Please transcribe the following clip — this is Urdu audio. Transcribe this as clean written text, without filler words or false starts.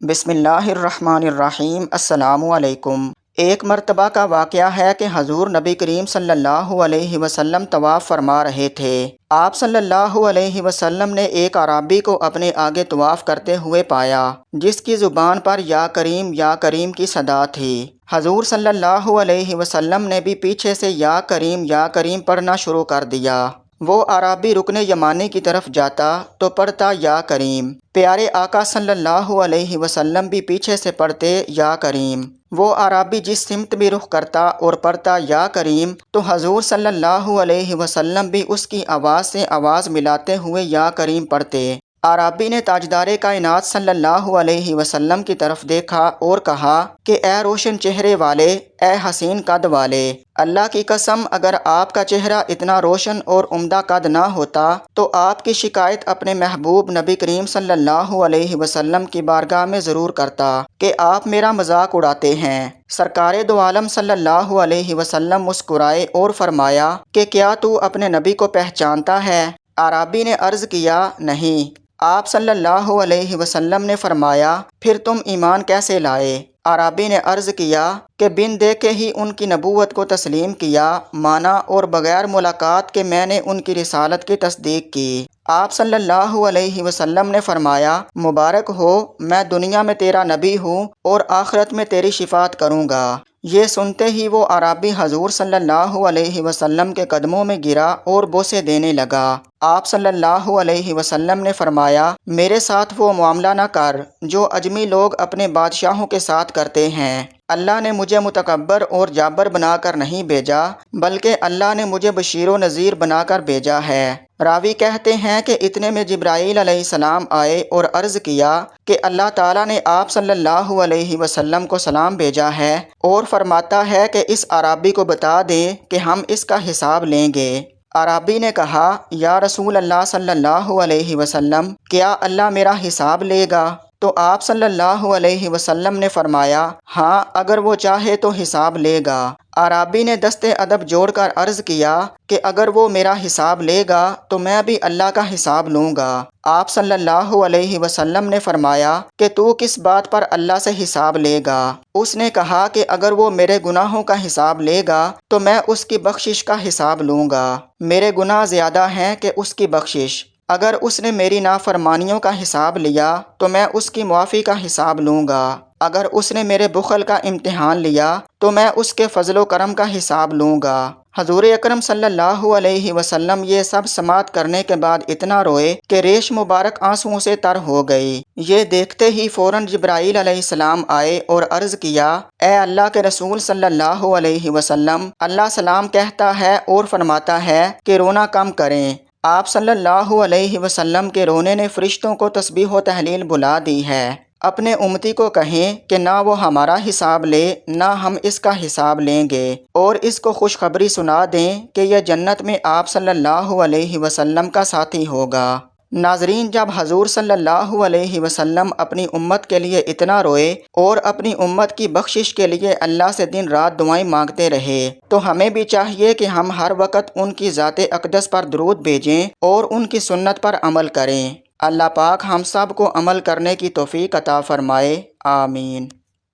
بسم اللہ الرحمن الرحیم۔ السلام علیکم۔ ایک مرتبہ کا واقعہ ہے کہ حضور نبی کریم صلی اللہ علیہ وسلم طواف فرما رہے تھے۔ آپ صلی اللہ علیہ وسلم نے ایک اعرابی کو اپنے آگے طواف کرتے ہوئے پایا، جس کی زبان پر یا کریم کی صدا تھی۔ حضور صلی اللہ علیہ وسلم نے بھی پیچھے سے یا کریم پڑھنا شروع کر دیا۔ وہ اعرابی رکن یمانی کی طرف جاتا تو پڑھتا یا کریم۔ پیارے آقا صلی اللہ علیہ وسلم بھی پیچھے سے پڑھتے یا کریم۔ وہ اعرابی جس سمت بھی رخ کرتا اور پڑھتا یا کریم تو حضور صلی اللہ علیہ وسلم بھی اس کی آواز سے آواز ملاتے ہوئے یا کریم پڑھتے۔ اعرابی نے تاجدار کائنات صلی اللہ علیہ وسلم کی طرف دیکھا اور کہا کہ اے روشن چہرے والے، اے حسین قد والے، اللہ کی قسم اگر آپ کا چہرہ اتنا روشن اور عمدہ قد نہ ہوتا تو آپ کی شکایت اپنے محبوب نبی کریم صلی اللہ علیہ وسلم کی بارگاہ میں ضرور کرتا کہ آپ میرا مذاق اڑاتے ہیں۔ سرکار دو عالم صلی اللہ علیہ وسلم مسکرائے اور فرمایا کہ کیا تو اپنے نبی کو پہچانتا ہے؟ اعرابی نے عرض کیا نہیں۔ آپ صلی اللہ علیہ وسلم نے فرمایا پھر تم ایمان کیسے لائے؟ اعرابی نے عرض کیا کہ بن دیکھے ہی ان کی نبوت کو تسلیم کیا، مانا اور بغیر ملاقات کے میں نے ان کی رسالت کی تصدیق کی۔ آپ صلی اللہ علیہ وسلم نے فرمایا مبارک ہو، میں دنیا میں تیرا نبی ہوں اور آخرت میں تیری شفاعت کروں گا۔ یہ سنتے ہی وہ اعرابی حضور صلی اللہ علیہ وسلم کے قدموں میں گرا اور بوسے دینے لگا۔ آپ صلی اللہ علیہ وسلم نے فرمایا میرے ساتھ وہ معاملہ نہ کر جو اجمی لوگ اپنے بادشاہوں کے ساتھ کرتے ہیں۔ اللہ نے مجھے متکبر اور جابر بنا کر نہیں بھیجا، بلکہ اللہ نے مجھے بشیر و نذیر بنا کر بھیجا ہے۔ راوی کہتے ہیں کہ اتنے میں جبرائیل علیہ السلام آئے اور عرض کیا کہ اللہ تعالیٰ نے آپ صلی اللہ علیہ وسلم کو سلام بھیجا ہے اور فرماتا ہے کہ اس اعرابی کو بتا دیں کہ ہم اس کا حساب لیں گے۔ اعرابی نے کہا یا رسول اللہ صلی اللہ علیہ وسلم، کیا اللہ میرا حساب لے گا؟ تو آپ صلی اللہ علیہ وسلم نے فرمایا ہاں، اگر وہ چاہے تو حساب لے گا۔ اعرابی نے دست ادب جوڑ کر عرض کیا کہ اگر وہ میرا حساب لے گا تو میں بھی اللہ کا حساب لوں گا۔ آپ صلی اللہ علیہ وسلم نے فرمایا کہ تو کس بات پر اللہ سے حساب لے گا؟ اس نے کہا کہ اگر وہ میرے گناہوں کا حساب لے گا تو میں اس کی بخشش کا حساب لوں گا۔ میرے گناہ زیادہ ہیں کہ اس کی بخشش۔ اگر اس نے میری نافرمانیوں کا حساب لیا تو میں اس کی معافی کا حساب لوں گا۔ اگر اس نے میرے بخل کا امتحان لیا تو میں اس کے فضل و کرم کا حساب لوں گا۔ حضور اکرم صلی اللہ علیہ وسلم یہ سب سماعت کرنے کے بعد اتنا روئے کہ ریش مبارک آنسوؤں سے تر ہو گئی۔ یہ دیکھتے ہی فوراً جبرائیل علیہ السلام آئے اور عرض کیا اے اللہ کے رسول صلی اللہ علیہ وسلم، اللہ سلام کہتا ہے اور فرماتا ہے کہ رونا کم کریں۔ آپ صلی اللہ علیہ وسلم کے رونے نے فرشتوں کو تسبیح و تہلیل بلا دی ہے۔ اپنے امتی کو کہیں کہ نہ وہ ہمارا حساب لے نہ ہم اس کا حساب لیں گے، اور اس کو خوشخبری سنا دیں کہ یہ جنت میں آپ صلی اللہ علیہ وسلم کا ساتھی ہوگا۔ ناظرین، جب حضور صلی اللہ علیہ وسلم اپنی امت کے لیے اتنا روئے اور اپنی امت کی بخشش کے لیے اللہ سے دن رات دعائیں مانگتے رہے تو ہمیں بھی چاہیے کہ ہم ہر وقت ان کی ذات اقدس پر درود بھیجیں اور ان کی سنت پر عمل کریں۔ اللہ پاک ہم سب کو عمل کرنے کی توفیق عطا فرمائے، آمین۔